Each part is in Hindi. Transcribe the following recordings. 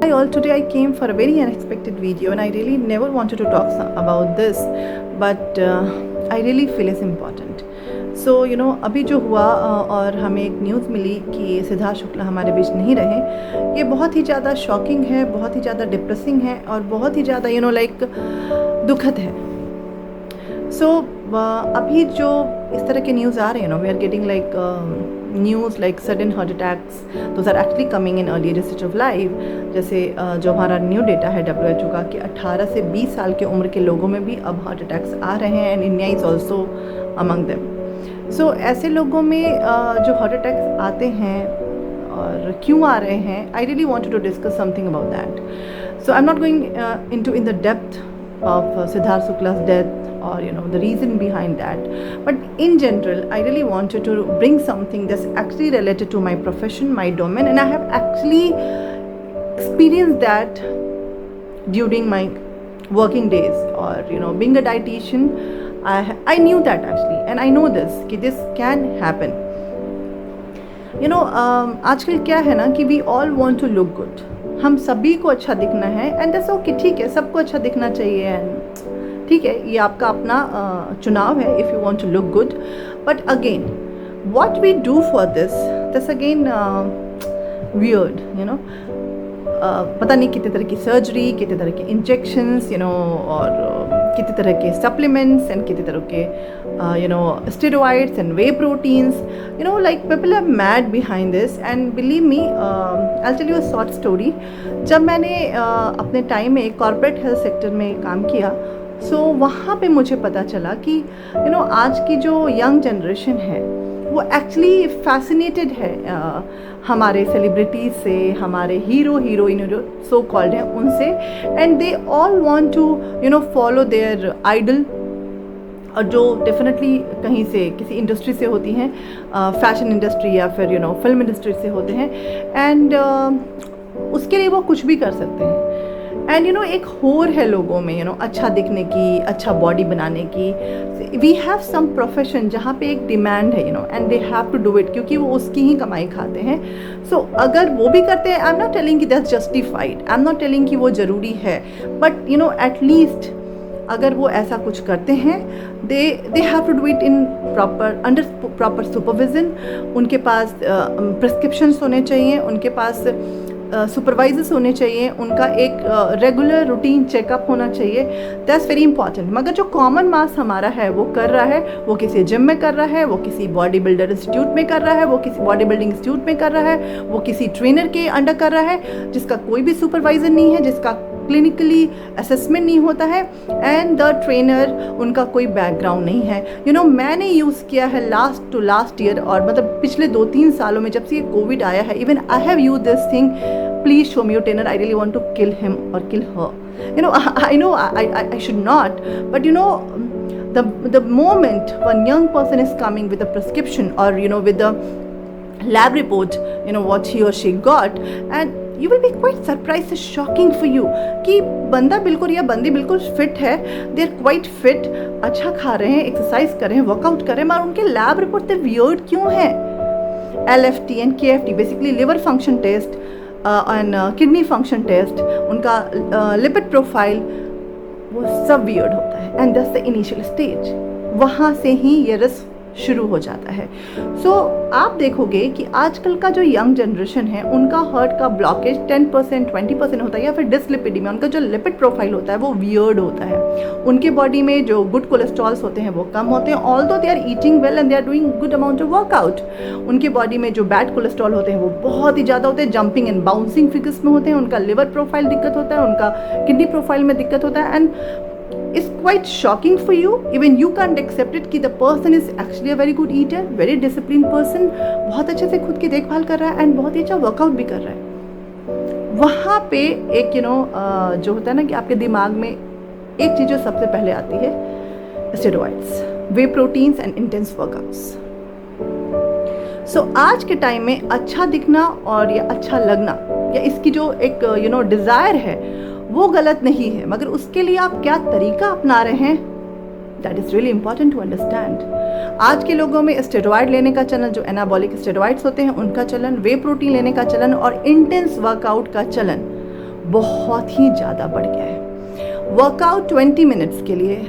Hi all, today I came for a very unexpected video and I really never wanted to talk about this, but I really feel it's important. So अभी जो हुआ और हमें एक न्यूज़ मिली कि सिद्धार्थ शुक्ला हमारे बीच नहीं रहे, ये बहुत ही ज़्यादा शॉकिंग है, बहुत ही ज़्यादा डिप्रेसिंग है और बहुत ही ज़्यादा लाइक दुखद है. सो अभी जो इस तरह के न्यूज़ आ रहे हैं we are getting like news like sudden heart attacks, those are actually coming in early stage of life. जैसे जो हमारा न्यू डेटा है WHO का कि 18 से 20 साल के उम्र के लोगों में भी अब हार्ट अटैक्स आ रहे हैं and India is also among them. So ऐसे लोगों में जो हार्ट अटैक्स आते हैं और क्यों आ रहे हैं, I really wanted to discuss something about that. So I am not going in the depth of Siddharth Shukla's death or the reason behind that, but in general I really wanted to bring something that's actually related to my profession, my domain, and I have actually experienced that during my working days or being a dietitian. I knew that actually, and I know this can happen. आजकल क्या है ना कि we all want to look good. हम सभी को अच्छा दिखना है एंड दैट्स ओके, ठीक है, सबको अच्छा दिखना चाहिए एंड ठीक है, ये आपका अपना चुनाव है if you want to look good. But again what we do for this again weird. पता नहीं कितने तरह की सर्जरी, कितने तरह के इंजेक्शंस और कितने तरह के सप्लीमेंट्स एंड कितने तरह के steroids and whey proteins. Like people are mad behind this and believe me, I tell you a short story. जब मैंने अपने टाइम में कॉर्पोरेट हेल्थ सेक्टर में काम किया, सो वहाँ पे मुझे पता चला कि आज की जो यंग जनरेशन है वो एक्चुअली फैसिनेटेड है हमारे सेलिब्रिटीज़ से, हमारे हीरो हीरोइन जो सो कॉल्ड हैं उनसे, and they all want to follow their idol, और जो डेफिनेटली कहीं से किसी इंडस्ट्री से होती हैं, फैशन इंडस्ट्री या फिर फिल्म इंडस्ट्री से होते हैं, एंड उसके लिए वो कुछ भी कर सकते हैं. एंड एक होड़ है लोगों में अच्छा दिखने की, अच्छा बॉडी बनाने की. वी हैव सम प्रोफेशन जहाँ पे एक डिमांड है and they have to do it, क्योंकि वो उसकी ही कमाई खाते हैं. सो अगर वो भी करते हैं, आई एम नॉट टेलिंग कि that's justified, I am not telling कि वो ज़रूरी है, बट एटलीस्ट अगर वो ऐसा कुछ करते हैं, they have to do it in under proper supervision. उनके पास प्रिस्क्रिप्शंस होने चाहिए, उनके पास सुपरवाइजर्स होने चाहिए, उनका एक रेगुलर रूटीन चेकअप होना चाहिए. That's very important. मगर जो कॉमन मास हमारा है वो कर रहा है, वो किसी जिम में कर रहा है, वो किसी बॉडी बिल्डर इंस्टीट्यूट में कर रहा है, वो किसी बॉडी बिल्डिंग इंस्टीट्यूट में कर रहा है, वो किसी ट्रेनर के अंडर कर रहा है जिसका कोई भी सुपरवाइजर नहीं है, जिसका क्लिनिकली असेसमेंट नहीं होता है, एंड द ट्रेनर उनका कोई बैकग्राउंड नहीं है. मैंने यूज़ किया है लास्ट ईयर, और मतलब पिछले 2-3 सालों में जब से ये कोविड आया है, even I have use this thing, please show me your trainer, I really want to kill him और kill her. I know I should not, but the moment one young person is coming with a prescription or with the lab report, what he or she got, and you will be quite surprised, it's shocking for you कि बंदा बिल्कुल या बंदी बिल्कुल फिट है, दे आर क्वाइट फिट, अच्छा खा रहे हैं, एक्सरसाइज कर रहे हैं, वर्कआउट कर रहे हैं, मगर उनके लैब रिपोर्ट ते वियर्ड क्यों है. LFT and KFT basically liver function test and kidney function test, उनका लिपिड प्रोफाइल, वो सब वियर्ड होता है. And that's the initial stage, वहाँ से ही ये रिस्क शुरू हो जाता है. सो आप देखोगे कि आजकल का जो यंग जनरेशन है उनका हार्ट का ब्लॉकेज 10%, 20% होता है, या फिर डिसलिपिडीमिया, उनका जो लिपिड प्रोफाइल होता है वो वियर्ड होता है. उनके बॉडी में जो गुड कोलेस्ट्रॉल्स होते हैं वो कम होते हैं, although they are eating well and they are doing good amount of workout. उनके बॉडी में जो बैड कोलेस्ट्रॉल होते हैं वो बहुत ही ज़्यादा होते हैं, जंपिंग एंड बाउंसिंग फिगर्स में होते हैं. उनका लिवर प्रोफाइल दिक्कत होता है, उनका किडनी प्रोफाइल में दिक्कत होता है, and it's quite shocking for you. Even you can't accept it कि the person is actually a very good eater, very disciplined person, बहुत अच्छे से खुद की देखभाल कर रहा है एंड बहुत ही अच्छा वर्कआउट भी कर रहा है. वहाँ पे एक जो होता है ना कि आपके दिमाग में एक चीज़ जो सबसे पहले आती है, steroids, whey proteins and intense workouts. So आज के टाइम में अच्छा दिखना और या अच्छा लगना या इसकी जो एक डिज़ायर है वो गलत नहीं है, मगर उसके लिए आप क्या तरीका अपना रहे हैं, that is really important to understand. आज के लोगों में स्टेरॉइड लेने का चलन, जो एनाबॉलिक स्टेरॉइड्स होते हैं उनका चलन, वे प्रोटीन लेने का चलन और इंटेंस वर्कआउट का चलन बहुत ही ज़्यादा बढ़ गया है। वर्कआउट 20 मिनट्स के लिए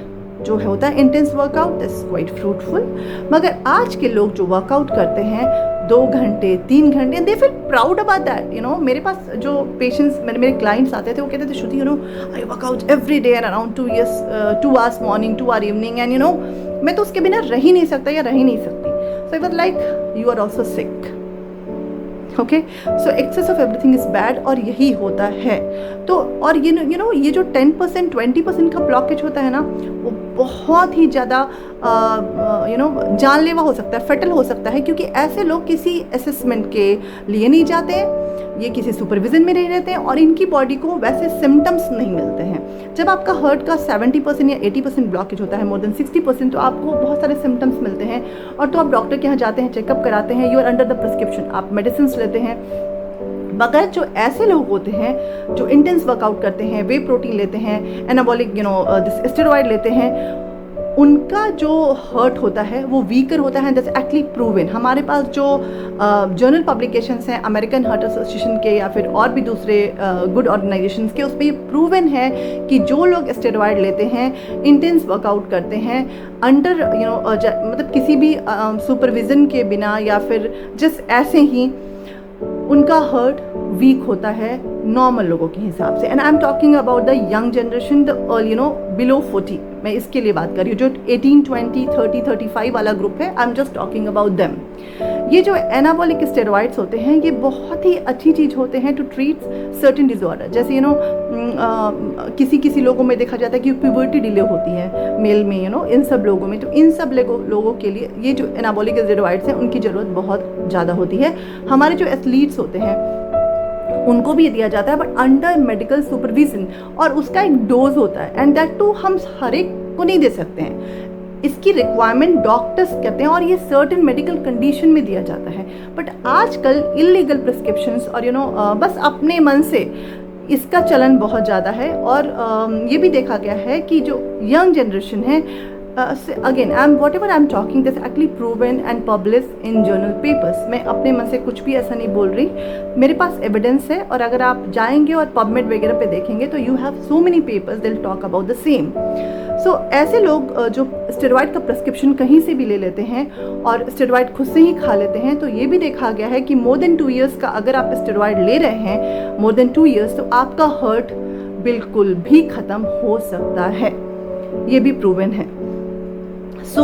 जो होता है intense workout, that's quite fruitful, मगर आज के लोग जो वर्कआउट करते हैं 2 घंटे 3 घंटे, they feel proud about that. You know, मेरे पास जो पेशेंट्स मेरे क्लाइंट्स आते थे वो कहते थे Shruti, you know I workout every day and around 2 hours morning 2 hour evening, and you know मैं तो उसके बिना रह ही नहीं सकता या रह ही नहीं सकती। So I was like you are also sick, okay. So excess of everything is bad, और यही होता है। तो और यू नो ये जो 10% 20% का ब्लॉकेज होता है ना, वो बहुत ही ज़्यादा यू नो जानलेवा हो सकता है, फैटल हो सकता है, क्योंकि ऐसे लोग किसी असेसमेंट के लिए नहीं जाते हैं, ये किसी सुपरविजन में नहीं रहते हैं, और इनकी बॉडी को वैसे सिम्टम्स नहीं मिलते हैं। जब आपका हार्ट का 70% या 80% ब्लॉकेज होता है, मोर देन 60%, तो आपको बहुत सारे सिम्टम्स मिलते हैं, और तो आप डॉक्टर के यहाँ जाते हैं, चेकअप कराते हैं, you are under the prescription, आप मेडिसिन लेते हैं। मगर जो ऐसे लोग होते हैं जो इंटेंस वर्कआउट करते हैं, वे प्रोटीन लेते हैं, anabolic you know this steroid लेते हैं, उनका जो हर्ट होता है वो वीकर होता है। That's actually proven. हमारे पास जो जर्नल पब्लिकेशंस हैं अमेरिकन हार्ट एसोसिएशन के या फिर और भी दूसरे गुड ऑर्गेनाइजेशंस के, उसमें ये प्रूवन है कि जो लोग स्टेरॉइड लेते हैं, इंटेंस वर्कआउट करते हैं, अंडर यू नो मतलब किसी भी सुपरविज़न के बिना या फिर जस्ट ऐसे ही, उनका हर्ट वीक होता है नॉर्मल लोगों के हिसाब से। And I am talking about the young generation, the you know below 40, मैं इसके लिए बात कर रही हूँ। जो 18, 20, 30, 35 वाला ग्रुप है, I am just talking about them. ये जो एनाबॉलिक स्टेरॉइड्स होते हैं, ये बहुत ही अच्छी चीज़ होते हैं टू ट्रीट सर्टेन डिसऑर्डर। जैसे यू नो किसी लोगों में देखा जाता है कि प्यूबर्टी डिले होती है मेल में, यू नो इन सब लोगों में, तो इन सब लोगों के लिए ये जो एनाबॉलिक स्टेरॉइड्स हैं उनकी ज़रूरत बहुत ज़्यादा होती है। हमारे जो एथलीट्स होते हैं उनको भी दिया जाता है, बट अंडर मेडिकल सुपरविजन, और उसका एक डोज होता है, एंड दैट टू हम हर एक को नहीं दे सकते हैं। इसकी रिक्वायरमेंट डॉक्टर्स कहते हैं, और ये सर्टेन मेडिकल कंडीशन में दिया जाता है। बट आजकल इलीगल प्रिस्क्रिप्शंस और यू नो बस अपने मन से इसका चलन बहुत ज़्यादा है। और ये भी देखा गया है कि जो यंग जनरेशन है, again whatever I'm talking this actually proven and published in journal papers। मैं अपने मन से कुछ भी ऐसा नहीं बोल रही, मेरे पास एविडेंस है, और अगर आप जाएंगे और पबमेड वगैरह पे देखेंगे तो you have so many papers दिल टॉक अबाउट द सेम। सो ऐसे लोग जो स्टेरॉइड का प्रिस्क्रिप्शन कहीं से भी ले लेते हैं और स्टेरॉइड खुद से ही खा लेते हैं, तो ये भी देखा गया है कि मोर देन 2 years का अगर आप स्टेरॉइड ले रहे हैं, मोर देन 2 years, तो आपका हर्ट बिल्कुल भी ख़त्म हो सकता है, ये भी प्रूवन है। सो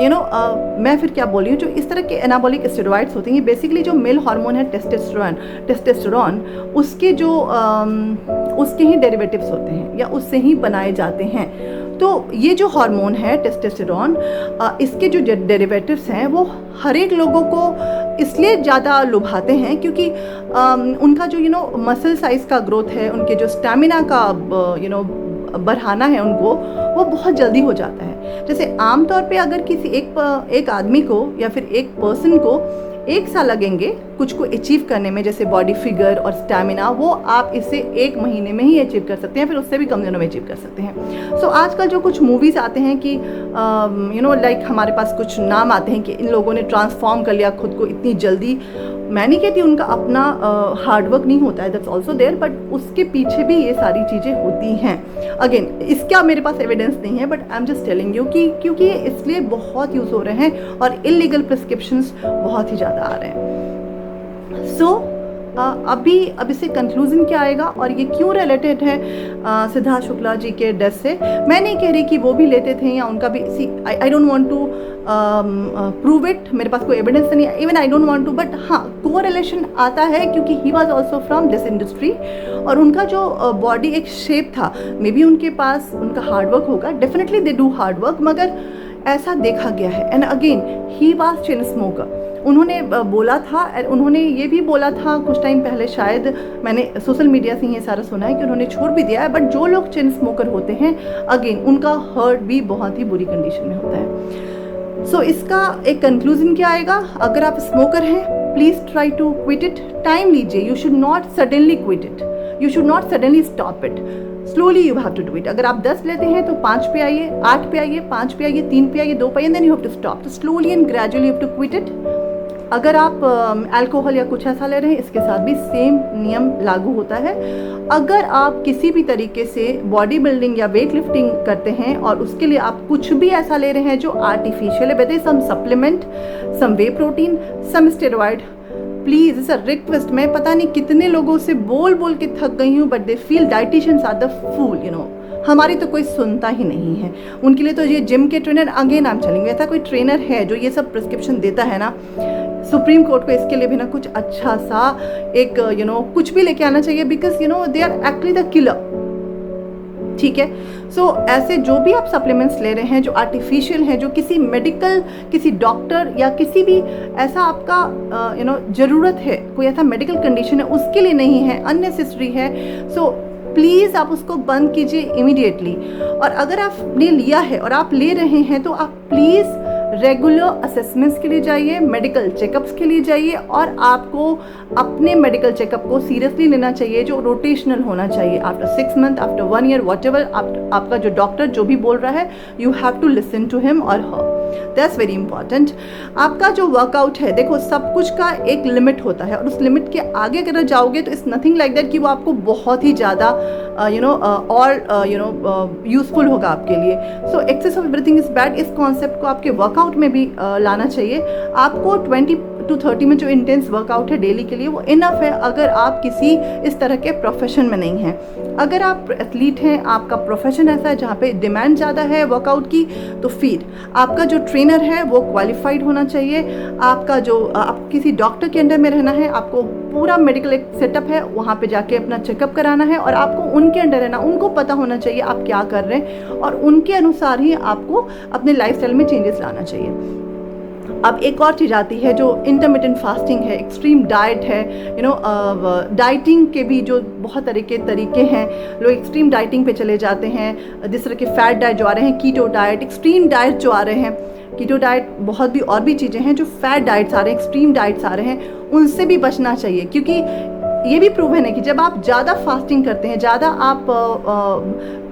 यू नो मैं फिर क्या बोल रही हूँ, जो इस तरह के एनाबॉलिक स्टेरॉइड्स होते हैं, ये बेसिकली जो मेल हार्मोन है टेस्टोस्टेरोन, उसके जो उसके ही डेरिवेटिव्स होते हैं या उससे ही बनाए जाते हैं। तो ये जो हार्मोन है टेस्टोस्टेरोन, इसके जो डेरिवेटिव्स हैं वो हर एक लोगों को इसलिए ज़्यादा लुभाते हैं क्योंकि उनका जो यू नो मसल साइज़ का ग्रोथ है, उनके जो स्टैमिना का यू नो बढ़ाना है उनको, वो बहुत जल्दी हो जाता है। जैसे आमतौर पे अगर किसी एक आदमी को या फिर एक पर्सन को 1 साल लगेंगे कुछ को अचीव करने में, जैसे बॉडी फिगर और स्टैमिना, वो आप इससे 1 महीने में ही अचीव कर सकते हैं, फिर उससे भी कम दिनों में अचीव कर सकते हैं। सो आजकल जो कुछ मूवीज़ आते हैं कि यू नो लाइक हमारे पास कुछ नाम आते हैं कि इन लोगों ने ट्रांसफॉर्म कर लिया खुद को इतनी जल्दी। मैं नहीं कहती उनका अपना हार्डवर्क नहीं होता है, दैट्स ऑल्सो देयर, बट उसके पीछे भी ये सारी चीज़ें होती हैं। अगेन इसका मेरे पास एविडेंस नहीं है, but I am just telling you कि क्योंकि ये इसलिए बहुत यूज़ हो रहे हैं और इलीगल प्रिस्क्रिप्शंस बहुत ही ज़्यादा आ रहे हैं। सो अब इससे कंक्लूजन क्या आएगा और ये क्यों रिलेटेड है सिद्धार्थ शुक्ला जी के डेथ से। मैं नहीं कह रही कि वो भी लेते थे या उनका भी, see I don't want to prove it, मेरे पास कोई एविडेंस नहीं है, even I don't want to, but हाँ कोरिलेशन आता है क्योंकि he was also from this industry और उनका जो बॉडी एक शेप था, मे बी उनके पास उनका हार्डवर्क होगा, डेफिनेटली दे डू हार्डवर्क, मगर ऐसा देखा गया है। And again he was chain smoker, उन्होंने बोला था, उन्होंने ये भी बोला था कुछ टाइम पहले, शायद मैंने सोशल मीडिया से ये सारा सुना है कि उन्होंने छोड़ भी दिया है, बट जो लोग चेन स्मोकर होते हैं अगेन उनका हार्ट भी बहुत ही बुरी कंडीशन में होता है। सो इसका एक कंक्लूजन क्या आएगा, अगर आप स्मोकर हैं please try to quit it, time लीजिए, you should not suddenly quit it, you should not suddenly stop it, slowly you have to do it. अगर आप 10 लेते हैं तो 5 पे आइए, 8 पे आइए, 5 पे आइए, 3 पे आइए, 2 पे आइए, then you have to stop. तो slowly and gradually you have to quit it, अगर आप अल्कोहल या कुछ ऐसा ले रहे हैं, इसके साथ भी सेम नियम लागू होता है। अगर आप किसी भी तरीके से बॉडी बिल्डिंग या वेट लिफ्टिंग करते हैं और उसके लिए आप कुछ भी ऐसा ले रहे हैं जो आर्टिफिशियल है, whether some supplement, some whey protein, some steroid, please it's a request. मैं पता नहीं कितने लोगों से बोल बोल के थक गई हूँ, but they feel dietitians are the fool, you know. हमारी तो कोई सुनता ही नहीं है। उनके लिए तो ये जिम के ट्रेनर आगे नाम चलेंगे। ऐसा कोई ट्रेनर है जो ये सब प्रिस्क्रिप्शन देता है ना, सुप्रीम कोर्ट को इसके लिए भी ना कुछ अच्छा सा एक कुछ भी लेके आना चाहिए, because they are actually the killer. ठीक है, सो ऐसे जो भी आप सप्लीमेंट्स ले रहे हैं जो आर्टिफिशियल हैं, जो किसी मेडिकल, किसी डॉक्टर या किसी भी ऐसा आपका ज़रूरत है, कोई ऐसा मेडिकल कंडीशन है, उसके लिए नहीं है, अननेसेसरी है, सो प्लीज़ आप उसको बंद कीजिए इमीडिएटली। और अगर आपने लिया है और आप ले रहे हैं तो आप प्लीज़ रेगुलर असेसमेंट्स के लिए जाइए, मेडिकल चेकअप्स के लिए जाइए, और आपको अपने मेडिकल चेकअप को सीरियसली लेना चाहिए, जो रोटेशनल होना चाहिए। After 6 month, after 1 year, whatever आपका जो डॉक्टर जो भी बोल रहा है, you have to listen to him और हर, दैट्स वेरी इंपॉर्टेंट। आपका जो वर्कआउट है, देखो सब कुछ का एक लिमिट होता है, और उस लिमिट के आगे अगर जाओगे तो इट्स नथिंग लाइक दैट कि वो आपको बहुत ही ज़्यादा और यूजफुल होगा आपके लिए। So excess of everything is bad, इस कॉन्सेप्ट को आपके वर्कआउट में भी लाना चाहिए। आपको 20 to 30 में जो इंटेंस वर्कआउट है डेली के लिए, वो इनफ है अगर आप किसी इस तरह के प्रोफेशन में नहीं हैं। अगर आप एथलीट हैं, आपका प्रोफेशन ऐसा है जहाँ पे डिमांड ज़्यादा है वर्कआउट की, तो फिर आपका जो ट्रेनर है वो क्वालिफाइड होना चाहिए। आपका जो आप किसी डॉक्टर के अंडर में रहना है, आपको पूरा मेडिकल एक सेटअप है, वहाँ पे जाके अपना चेकअप कराना है, और आपको उनके अंडर रहना, उनको पता होना चाहिए आप क्या कर रहे हैं, और उनके अनुसार ही आपको अपने लाइफस्टाइल में चेंजेस लाना चाहिए। अब एक और चीज़ आती है जो इंटरमिटेंट फास्टिंग है, एक्सट्रीम डाइट है, डाइटिंग के भी जो बहुत तरीके हैं, लोग एक्सट्रीम डाइटिंग पे चले जाते हैं, जिस तरह के फैट डाइट जो आ रहे हैं, कीटो डाइट, एक्सट्रीम डाइट जो आ रहे हैं, कीटो डाइट, बहुत भी और भी चीज़ें हैं जो फैट डाइट्स आ रहे हैं, एक्सट्रीम डाइट्स आ रहे हैं, उनसे भी बचना चाहिए। क्योंकि ये भी प्रूवन है कि जब आप ज़्यादा फास्टिंग करते हैं, ज़्यादा आप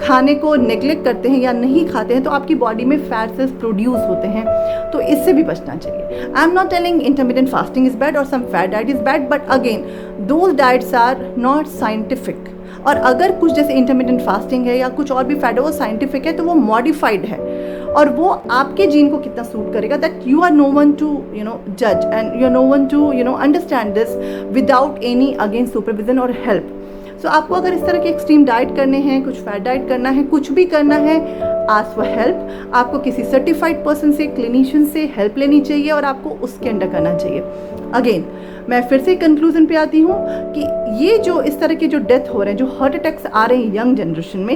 खाने को नेग्लेक्ट करते हैं या नहीं खाते हैं, तो आपकी बॉडी में फैट सेल्स प्रोड्यूस होते हैं, तो इससे भी बचना चाहिए। I am not telling intermediate fasting is bad और some fat diet is bad, but again those diets are not scientific. और अगर कुछ जैसे इंटरमीडिएट फास्टिंग है या कुछ और भी फैट है, वो साइंटिफिक है, तो वो मॉडिफाइड है, और वो आपके जीन को कितना सूट करेगा, that you are no one to जज, and you are no one to understand this without any again supervision और हेल्प। सो आपको अगर इस तरह के एक्सट्रीम डाइट करने हैं, कुछ फैट डाइट करना है, कुछ भी करना है, आस्क फॉर हेल्प। आपको किसी सर्टिफाइड पर्सन से, क्लिनिशियन से हेल्प लेनी चाहिए, और आपको उसके अंडर करना चाहिए। अगेन मैं फिर से कंक्लूजन पे आती हूँ कि ये जो इस तरह के जो डेथ हो रहे हैं, जो हार्ट अटैक्स आ रहे हैं यंग जनरेशन में,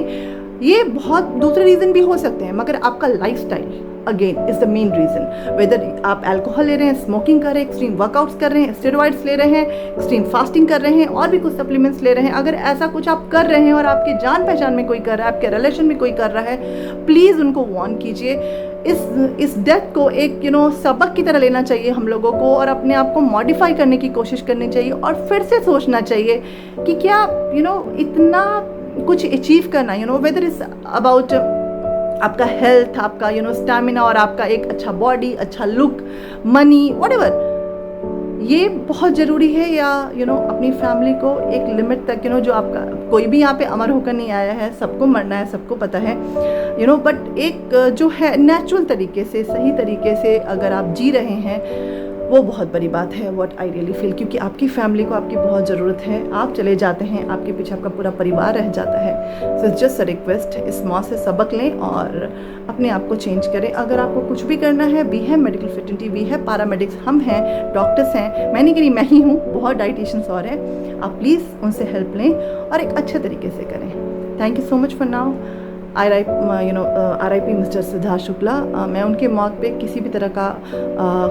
ये बहुत दूसरे रीज़न भी हो सकते हैं, मगर आपका lifestyle again is the main reason. Whether आप अल्कोहल ले रहे हैं, स्मोकिंग कर रहे हैं, एक्सट्रीम वर्कआउट्स कर रहे हैं, स्टेरॉइड्स ले रहे हैं, एक्सट्रीम फास्टिंग कर रहे हैं, और भी कुछ सप्लीमेंट्स ले रहे हैं, अगर ऐसा कुछ आप कर रहे हैं और आपके जान पहचान में कोई कर रहा है, आपके रिलेशन में कोई कर रहा है, प्लीज़ उनको वार्न कीजिए। इस डेथ को एक सबक की तरह लेना चाहिए हम लोगों को, और अपने आप को मॉडिफाई करने की कोशिश करनी चाहिए, और फिर से सोचना चाहिए कि क्या इतना कुछ अचीव करना, वेदर इज अबाउट आपका हेल्थ, आपका स्टैमिना, और आपका एक अच्छा बॉडी, अच्छा लुक, मनी, व्हाटएवर, ये बहुत ज़रूरी है, या अपनी फैमिली को एक लिमिट तक, जो आपका कोई भी यहाँ पे अमर होकर नहीं आया है, सबको मरना है, सबको पता है, बट एक जो है नेचुरल तरीके से, सही तरीके से अगर आप जी रहे हैं, वो बहुत बड़ी बात है। व्हाट आई रियली फील, क्योंकि आपकी फैमिली को आपकी बहुत ज़रूरत है। आप चले जाते हैं, आपके पीछे आपका पूरा परिवार रह जाता है। सो जस्ट अ रिक्वेस्ट, इस मौत से सबक लें और अपने आप को चेंज करें। अगर आपको कुछ भी करना है, वी है मेडिकल फिटनिटी, वी है पैरामेडिक्स, हम हैं, डॉक्टर्स हैं, मैं नहीं कह रही मैं ही हूँ, बहुत डाइटिशियंस और हैं। आप प्लीज़ उनसे हेल्प लें और एक अच्छे तरीके से करें। Thank you so much for now. RIP mister Siddharth Shukla. मैं उनके मौत पे किसी भी तरह का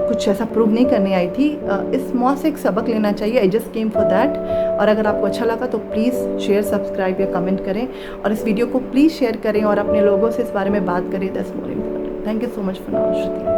कुछ ऐसा प्रूव नहीं करने आई थी। इस मौत से एक सबक लेना चाहिए। I just came for that. और अगर आपको अच्छा लगा तो प्लीज़ शेयर, सब्सक्राइब या कमेंट करें, और इस वीडियो को प्लीज़ शेयर करें और अपने लोगों से इस बारे में बात करें। That's more important. Thank you so much for now, Shruti.